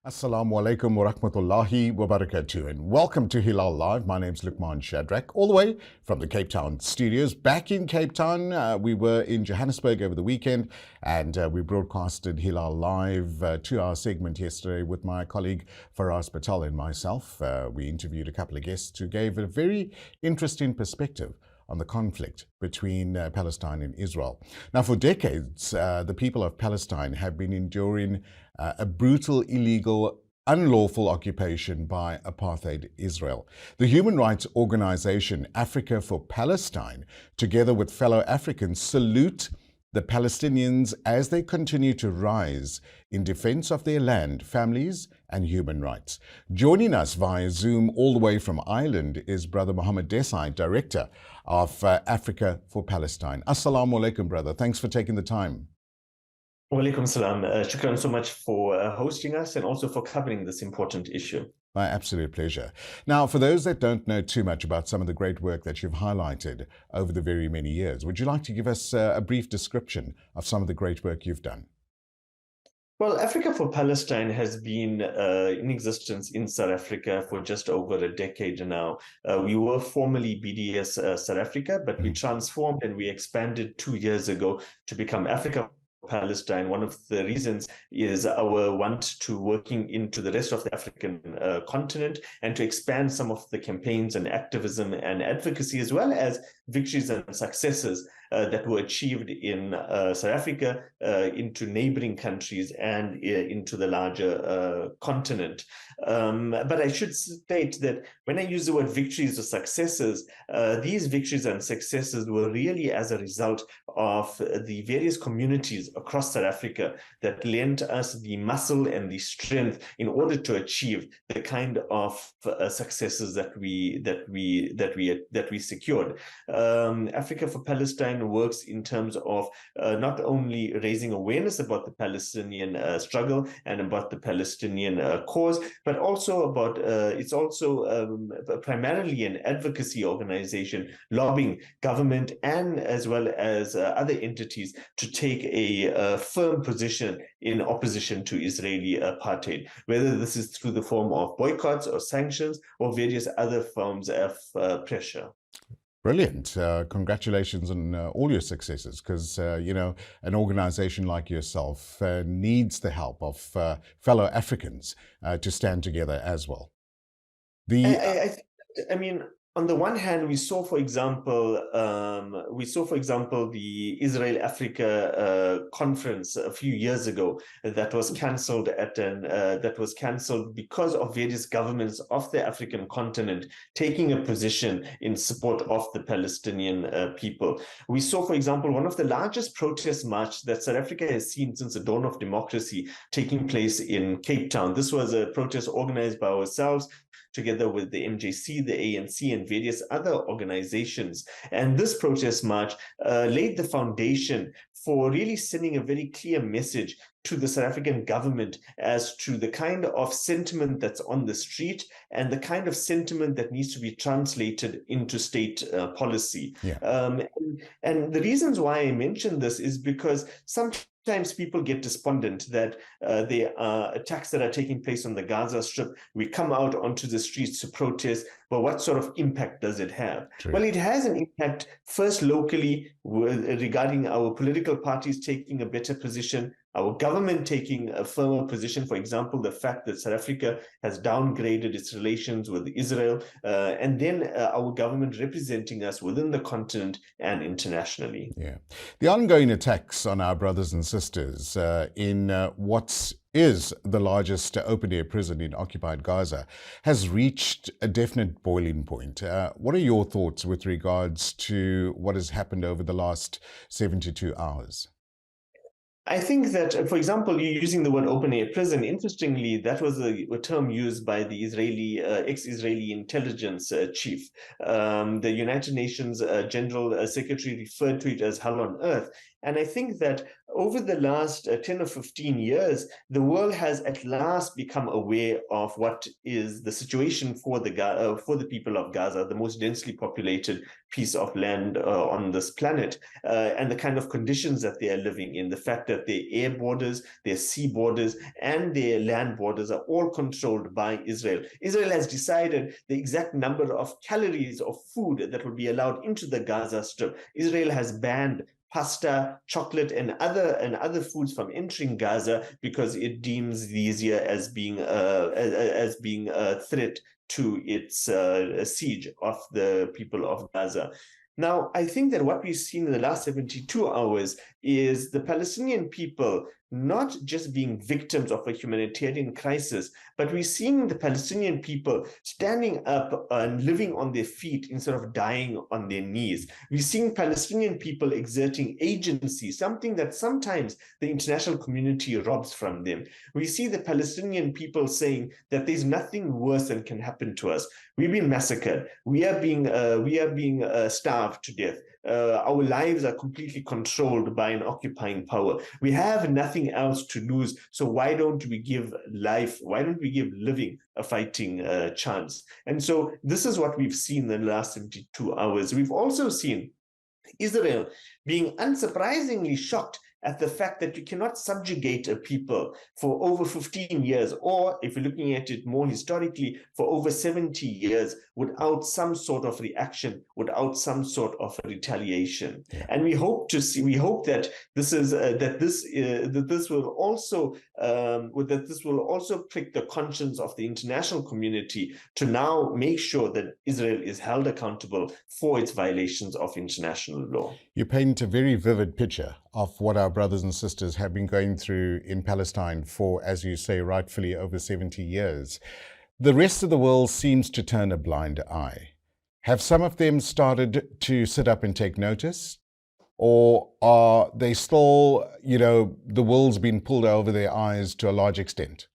Assalamu alaikum wa rahmatullahi wa barakatuh, and welcome to Hilaal Live. My name's Luqman Shadrack, all the way from the Cape Town studios. Back in Cape Town, we were in Johannesburg over the weekend, and we broadcasted Hilaal Live 2-hour segment yesterday with my colleague Faraz Patel and myself. We interviewed a couple of guests who gave a very interesting perspective on the conflict between Palestine and Israel. Now, for decades, the people of Palestine have been enduring a brutal, illegal, unlawful occupation by apartheid Israel. The human rights organization Africa for Palestine, together with fellow Africans, salute the Palestinians as they continue to rise in defense of their land, families, and human rights. Joining us via Zoom all the way from Ireland is Brother Muhammad Desai, Director of Africa for Palestine. Assalamu alaikum, brother. Thanks for taking the time. Walaikum salam. Shukran so much for hosting us and also for covering this important issue. My absolute pleasure. Now, for those that don't know too much about some of the great work that you've highlighted over the very many years, would you like to give us a brief description of some of the great work you've done? Well, Africa for Palestine has been in existence in South Africa for just over a decade now. We were formerly BDS South Africa, but we transformed and we expanded 2 years ago to become Africa Palestine. One of the reasons is our want to working into the rest of the African continent and to expand some of the campaigns and activism and advocacy, as well as victories and successes that were achieved in South Africa into neighboring countries and into the larger continent. But I should state that when I use the word victories or successes, these victories and successes were really as a result of the various communities across South Africa that lent us the muscle and the strength in order to achieve the kind of successes that we secured. Africa for Palestine works in terms of not only raising awareness about the Palestinian struggle and about the Palestinian cause, but also about it's also primarily an advocacy organization lobbying government and as well as other entities to take a firm position in opposition to Israeli apartheid, whether this is through the form of boycotts or sanctions or various other forms of pressure. Brilliant. Congratulations on all your successes, because, an organization like yourself needs the help of fellow Africans to stand together as well. I mean, on the one hand, we saw, for example, the Israel Africa conference a few years ago that was cancelled because of various governments of the African continent taking a position in support of the Palestinian people. We saw, for example, one of the largest protest marches that South Africa has seen since the dawn of democracy taking place in Cape Town. This was a protest organized by ourselves, together with the MJC, the ANC, and various other organizations. And this protest march laid the foundation for really sending a very clear message to the South African government as to the kind of sentiment that's on the street and the kind of sentiment that needs to be translated into state policy. Yeah. And the reasons why I mention this is because sometimes people get despondent that there are attacks that are taking place on the Gaza Strip. We come out onto the streets to protest, but what sort of impact does it have? True. Well, it has an impact first locally regarding our political parties taking a better position, our government taking a firmer position. For example, the fact that South Africa has downgraded its relations with Israel, and then our government representing us within the continent and internationally. Yeah. The ongoing attacks on our brothers and sisters in what is the largest open-air prison in occupied Gaza has reached a definite boiling point. What are your thoughts with regards to what has happened over the last 72 hours? I think that, for example, you're using the word open-air prison. Interestingly, that was a term used by the Israeli ex-Israeli intelligence chief. The United Nations General Secretary referred to it as hell on earth. And I think that over the last 10 or 15 years, the world has at last become aware of what is the situation for the people of Gaza, the most densely populated piece of land on this planet, and the kind of conditions that they are living in. The fact that their air borders, their sea borders, and their land borders are all controlled by Israel. Israel has decided the exact number of calories of food that will be allowed into the Gaza Strip. Israel has banned pasta, chocolate, and other foods from entering Gaza because it deems these here as being a threat to its siege of the people of Gaza. Now, I think that what we've seen in the last 72 hours is the Palestinian people not just being victims of a humanitarian crisis, but we're seeing the Palestinian people standing up and living on their feet instead of dying on their knees. We're seeing Palestinian people exerting agency, something that sometimes the international community robs from them. We see the Palestinian people saying that there's nothing worse than can happen to us. We've been massacred. We are being starved to death. Our lives are completely controlled by an occupying power. We have nothing else to lose. So why don't we give life? Why don't we give living a fighting chance? And so this is what we've seen in the last 72 hours. We've also seen Israel being unsurprisingly shocked at the fact that you cannot subjugate a people for over 15 years, or if you're looking at it more historically, for over 70 years without some sort of reaction, without some sort of retaliation. Yeah. And we hope that this will also prick the conscience of the international community to now make sure that Israel is held accountable for its violations of international law. You paint a very vivid picture of what our brothers and sisters have been going through in Palestine for, as you say, rightfully over 70 years. The rest of the world seems to turn a blind eye. Have some of them started to sit up and take notice? Or are they still, the world's been pulled over their eyes to a large extent?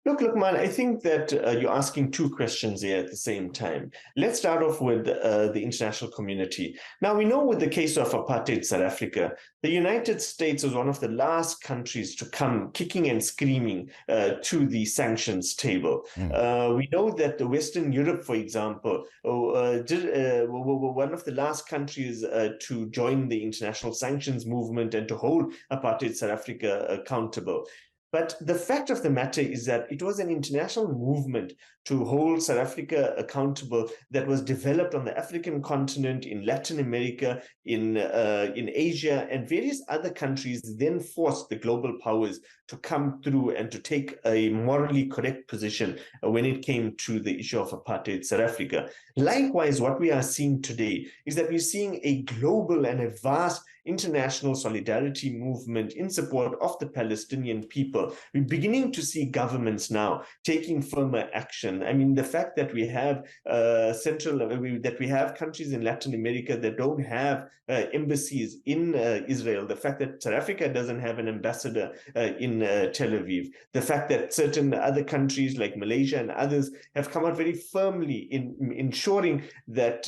Look, man, I think that you're asking two questions here at the same time. Let's start off with the international community. Now, we know with the case of apartheid South Africa, the United States was one of the last countries to come kicking and screaming to the sanctions table. We know that the Western Europe, for example, were one of the last countries to join the international sanctions movement and to hold apartheid South Africa accountable. But the fact of the matter is that it was an international movement to hold South Africa accountable that was developed on the African continent, in Latin America, in Asia, and various other countries then forced the global powers to come through and to take a morally correct position when it came to the issue of apartheid South Africa. Likewise, what we are seeing today is that we're seeing a global and a vast international solidarity movement in support of the Palestinian people. We're beginning to see governments now taking firmer action. I mean, the fact that we have countries in Latin America that don't have embassies in Israel, the fact that South Africa doesn't have an ambassador in Tel Aviv, the fact that certain other countries like Malaysia and others have come out very firmly in ensuring that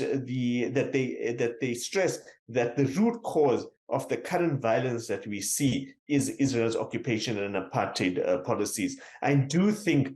they stress that the root cause of the current violence that we see is Israel's occupation and apartheid policies. I do think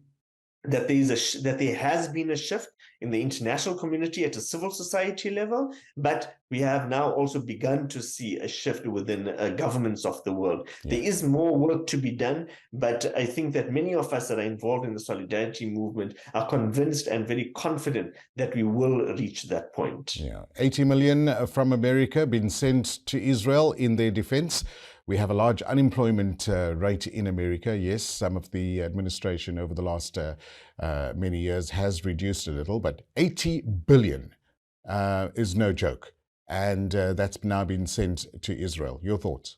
that there has been a shift in the international community at a civil society level, but we have now also begun to see a shift within governments of the world. Yeah. There is more work to be done, but I think that many of us that are involved in the solidarity movement are convinced and very confident that we will reach that point. Yeah, 80 million from America been sent to Israel in their defense. We have a large unemployment rate in America. Yes, some of the administration over the last many years has reduced a little, but 80 billion is no joke. And that's now been sent to Israel. Your thoughts?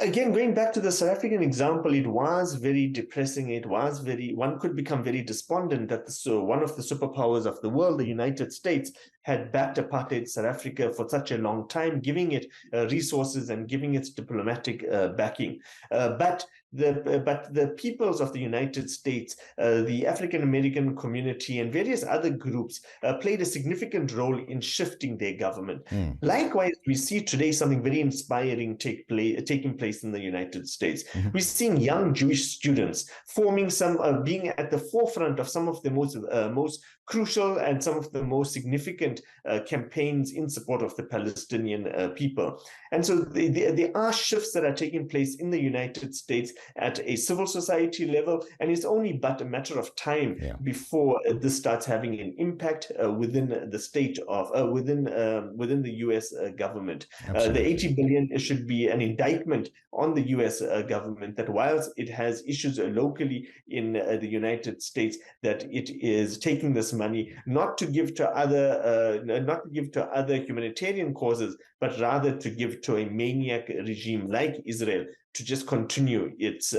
Again, going back to the South African example, it was very depressing. One could become very despondent that one of the superpowers of the world, the United States, had backed apartheid South Africa for such a long time, giving it resources and giving it diplomatic backing. But the peoples of the United States, the African American community, and various other groups played a significant role in shifting their government. Likewise, we see today something very inspiring taking place in the United States. We're seeing young Jewish students forming being at the forefront of some of the most crucial and some of the most significant campaigns in support of the Palestinian people. And so there are shifts that are taking place in the United States at a civil society level, and it's only but a matter of time before this starts having an impact within the state of within the U.S. government. The 80 billion should be an indictment on the U.S. government that whilst it has issues locally in the United States, that it is taking this money not to give to other humanitarian causes, but rather to give to a maniac regime like Israel to just continue its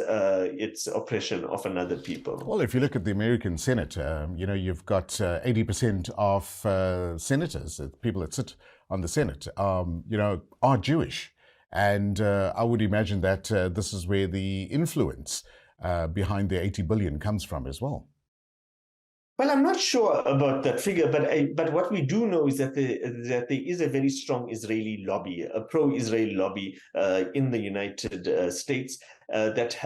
oppression of another people. Well, if you look at the American Senate, you've got 80% of senators, people that sit on the Senate, are Jewish. And I would imagine that this is where the influence behind the 80 billion comes from as well. Well, I'm not sure about that figure, but what we do know is that there is a very strong Israeli lobby, a pro-Israel lobby in the United States that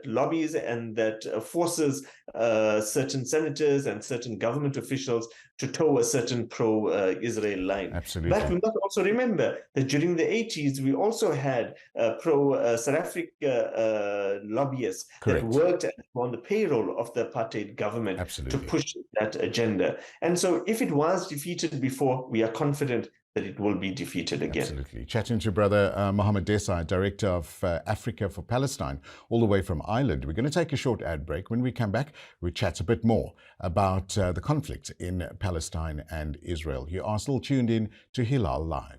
lobbies and that forces certain senators and certain government officials to toe a certain pro-Israel line. Absolutely. But we must also remember that during the 80s, we also had pro-South Africa lobbyists that worked on the payroll of the apartheid government to push that agenda. And so if it was defeated before, we are confident that it will be defeated again. Absolutely. Chatting to brother Muhammad Desai, Director of Africa for Palestine, all the way from Ireland. We're going to take a short ad break. When we come back, we chat a bit more about the conflict in Palestine and Israel. You are still tuned in to Hilaal Live.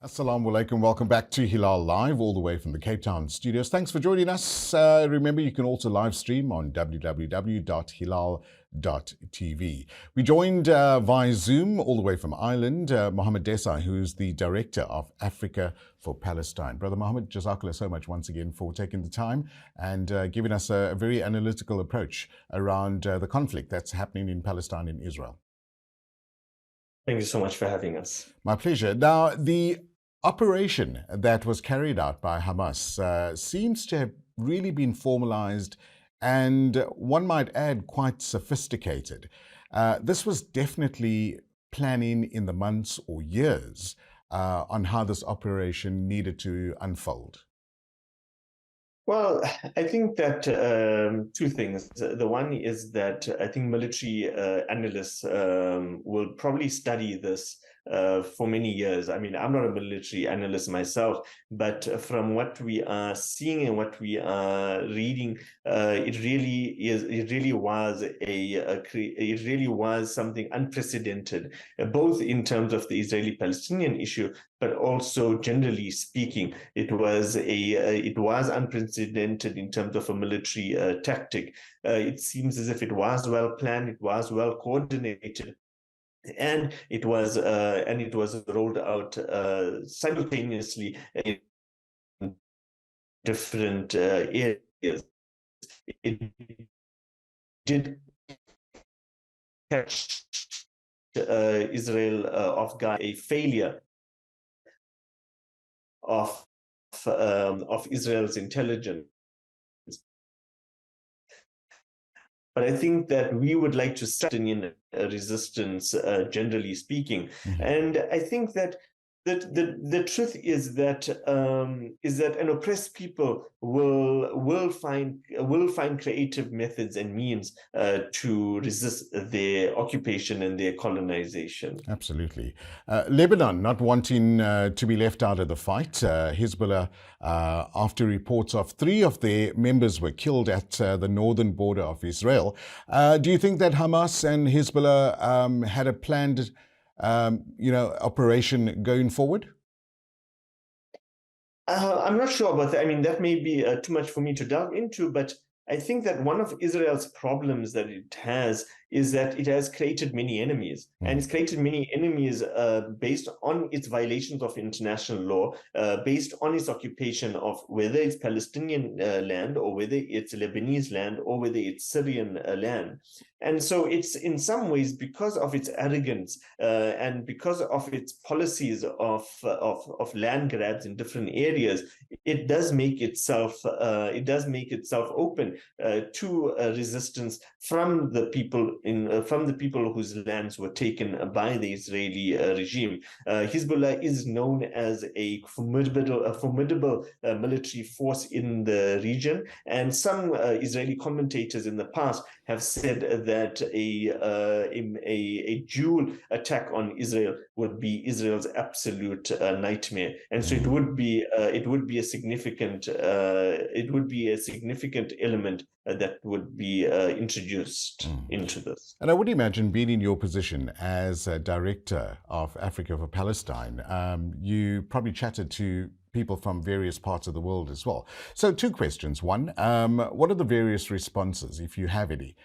Assalamu alaikum. Welcome back to Hilaal Live, all the way from the Cape Town studios. Thanks for joining us. Remember, you can also live stream on www.hilaal.tv. We joined via Zoom, all the way from Ireland, Muhammad Desai, who is the Director of Africa for Palestine. Brother Muhammad, jazakallah so much once again for taking the time and giving us a very analytical approach around the conflict that's happening in Palestine and Israel. Thank you so much for having us. My pleasure. Now, the operation that was carried out by Hamas seems to have really been formalized and, one might add, quite sophisticated. This was definitely planning in the months or years on how this operation needed to unfold. Well, I think that two things. The one is that I think military analysts will probably study this for many years. I mean, I'm not a military analyst myself, but from what we are seeing and what we are reading, it really was something unprecedented, both in terms of the Israeli-Palestinian issue, but also generally speaking, it was unprecedented in terms of a military tactic. It seems as if it was well planned, it was well coordinated, and it was rolled out simultaneously in different areas. It did catch Israel off guard, a failure of Israel's intelligence. But I think that we would like to strengthen in resistance, generally speaking. And I think that the truth is that an oppressed people will find creative methods and means to resist their occupation and their colonization. Absolutely. Lebanon not wanting to be left out of the fight. Hezbollah, after reports of 3 of their members were killed at the northern border of Israel. Do you think that Hamas and Hezbollah had a planned operation going forward? I'm not sure about that. I mean, that may be too much for me to delve into, but I think that one of Israel's problems that it has is that it has created many enemies. And it's created many enemies based on its violations of international law, based on its occupation of whether it's Palestinian land or whether it's Lebanese land or whether it's Syrian land. And so it's in some ways because of its arrogance and because of its policies of land grabs in different areas, it does make itself open to resistance from the people whose lands were taken by the Israeli regime. Hezbollah is known as a formidable military force in the region, and some Israeli commentators in the past have said that a dual attack on Israel would be Israel's absolute nightmare, and so it would be a significant element that would be introduced into this. And I would imagine, being in your position as a director of Africa for Palestine, you probably chatted to people from various parts of the world as well. So 2 questions. One, what are the various responses, if you have any,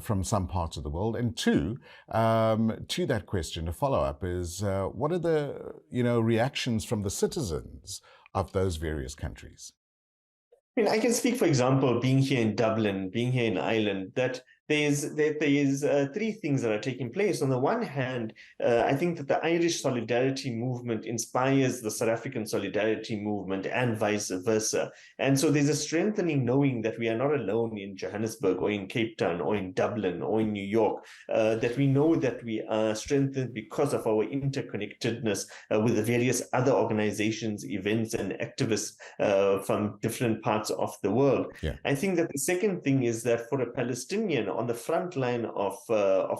from some parts of the world? And 2, to that question, a follow-up is, what are the reactions from the citizens of those various countries? I mean, I can speak, for example, being here in Dublin, being here in Ireland, that there is 3 things that are taking place. On the one hand, I think that the Irish solidarity movement inspires the South African solidarity movement and vice versa. And so there's a strengthening knowing that we are not alone in Johannesburg or in Cape Town or in Dublin or in New York, that we know that we are strengthened because of our interconnectedness with the various other organizations, events, and activists from different parts of the world. Yeah. I think that the second thing is that for a Palestinian on the front line of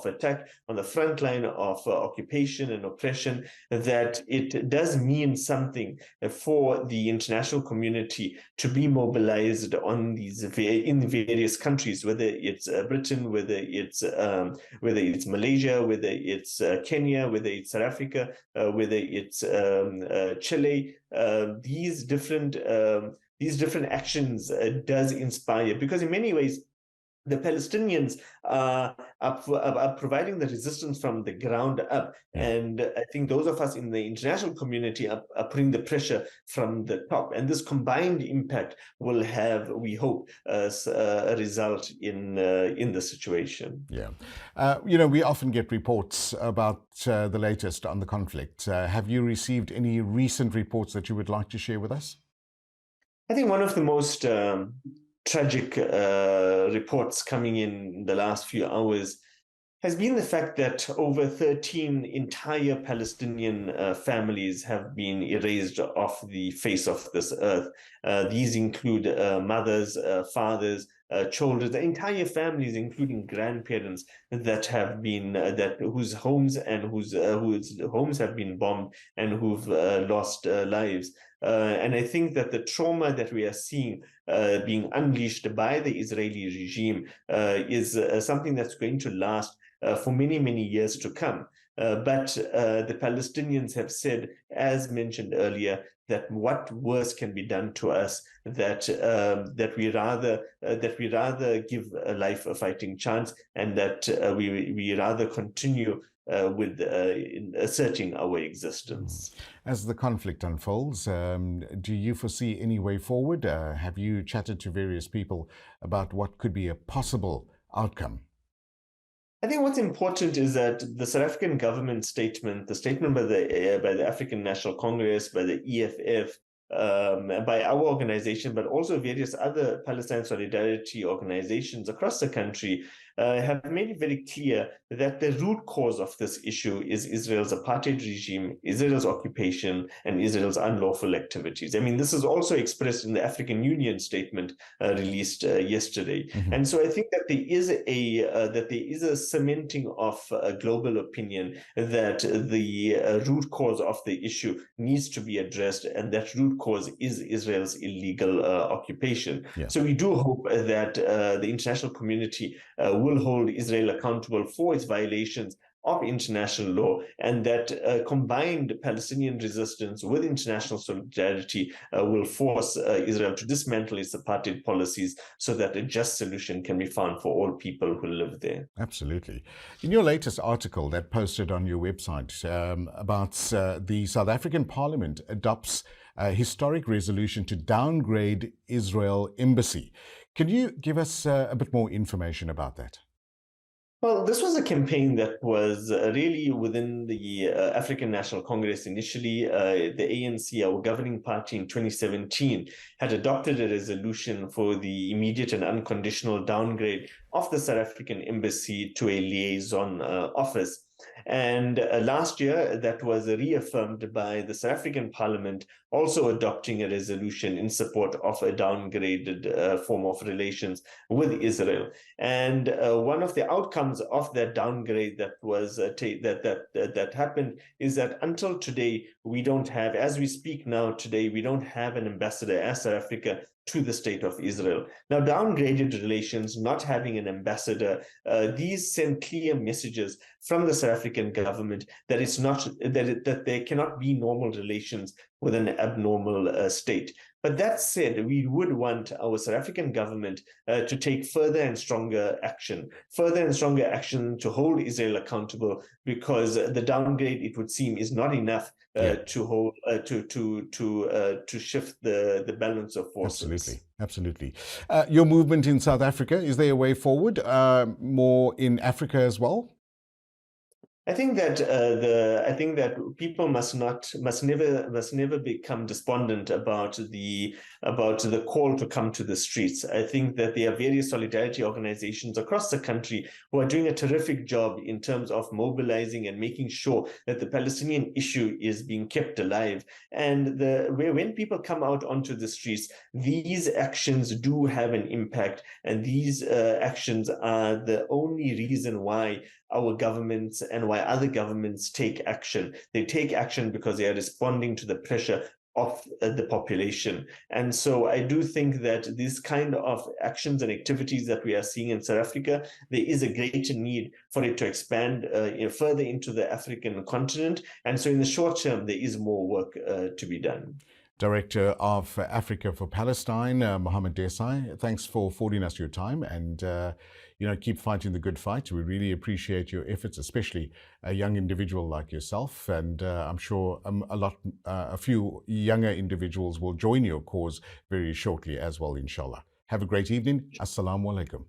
attack, on the front line of occupation and oppression, that it does mean something for the international community to be mobilized on these in various countries, whether it's Britain, whether it's Malaysia, whether it's Kenya, whether it's South Africa, whether it's Chile. These different actions does inspire, because in many ways the Palestinians are providing the resistance from the ground up. And I think those of us in the international community are putting the pressure from the top. And this combined impact will have, we hope, a result in the situation. Yeah. We often get reports about the latest on the conflict. Have you received any recent reports that you would like to share with us? I think one of the most tragic reports coming in the last few hours has been the fact that over 13 entire Palestinian families have been erased off the face of this earth. These include mothers, fathers, children, the entire families, including grandparents that have been whose homes have been bombed and who've lost lives. And I think that the trauma that we are seeing being unleashed by the Israeli regime is something that's going to last for many, many years to come. But the Palestinians have said, as mentioned earlier, that what worse can be done to us, that we rather give life a fighting chance, and that we rather continue with asserting our existence. As the conflict unfolds, do you foresee any way forward? Have you chatted to various people about what could be a possible outcome? I think what's important is that the South African government statement, the statement by the African National Congress, by the EFF, by our organization, but also various other Palestine solidarity organizations across the country, have made it very clear that the root cause of this issue is Israel's apartheid regime, Israel's occupation, and Israel's unlawful activities. I mean, this is also expressed in the African Union statement released yesterday. And so I think that there is a cementing of global opinion that the root cause of the issue needs to be addressed, and that root cause is Israel's illegal occupation. Yeah. So we do hope that the international community will hold Israel accountable for its violations of international law, and that combined Palestinian resistance with international solidarity will force Israel to dismantle its apartheid policies so that a just solution can be found for all people who live there. Absolutely. In your latest article that posted on your website about the South African Parliament adopts a historic resolution to downgrade Israel embassy. Can you give us a bit more information about that? Well, this was a campaign that was really within the African National Congress. Initially, the ANC, our governing party in 2017, had adopted a resolution for the immediate and unconditional downgrade of the South African embassy to a liaison office. And last year, that was reaffirmed by the South African Parliament, also adopting a resolution in support of a downgraded form of relations with Israel. And one of the outcomes of that downgrade that was that happened is that until today, we don't have, as we speak now today, we don't have an ambassador as South Africa to the state of Israel. Now, downgraded relations, not having an ambassador, these send clear messages from the South African government that it's not that there cannot be normal relations with an abnormal state. But that said, we would want our South African government to take further and stronger action to hold Israel accountable, because the downgrade, it would seem, is not enough to hold to shift the balance of forces. Absolutely. Your movement in South Africa, is there a way forward, more in Africa as well? I think that people must never become despondent about the call to come to the streets. I think that there are various solidarity organizations across the country who are doing a terrific job in terms of mobilizing and making sure that the Palestinian issue is being kept alive. And when people come out onto the streets, these actions do have an impact, and these actions are the only reason why our governments and why other governments take action. They take action because they are responding to the pressure of the population. And so I do think that these kind of actions and activities that we are seeing in South Africa, there is a greater need for it to expand further into the African continent. And so in the short term, there is more work to be done. Director of Africa for Palestine, Muhammad Desai, thanks for affording us your time, and keep fighting the good fight. We really appreciate your efforts, especially a young individual like yourself, and I'm sure a few younger individuals will join your cause very shortly as well, inshallah. Have a great evening. Assalamu alaikum.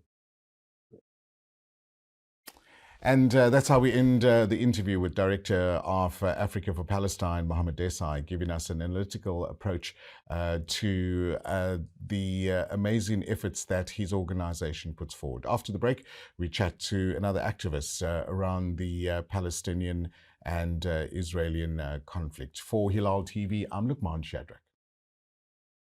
And that's how we end the interview with Director of Africa for Palestine, Muhammad Desai, giving us an analytical approach to the amazing efforts that his organization puts forward. After the break, we chat to another activist around the Palestinian and Israeli conflict. For Hilaal TV, I'm Luqman Shadrack.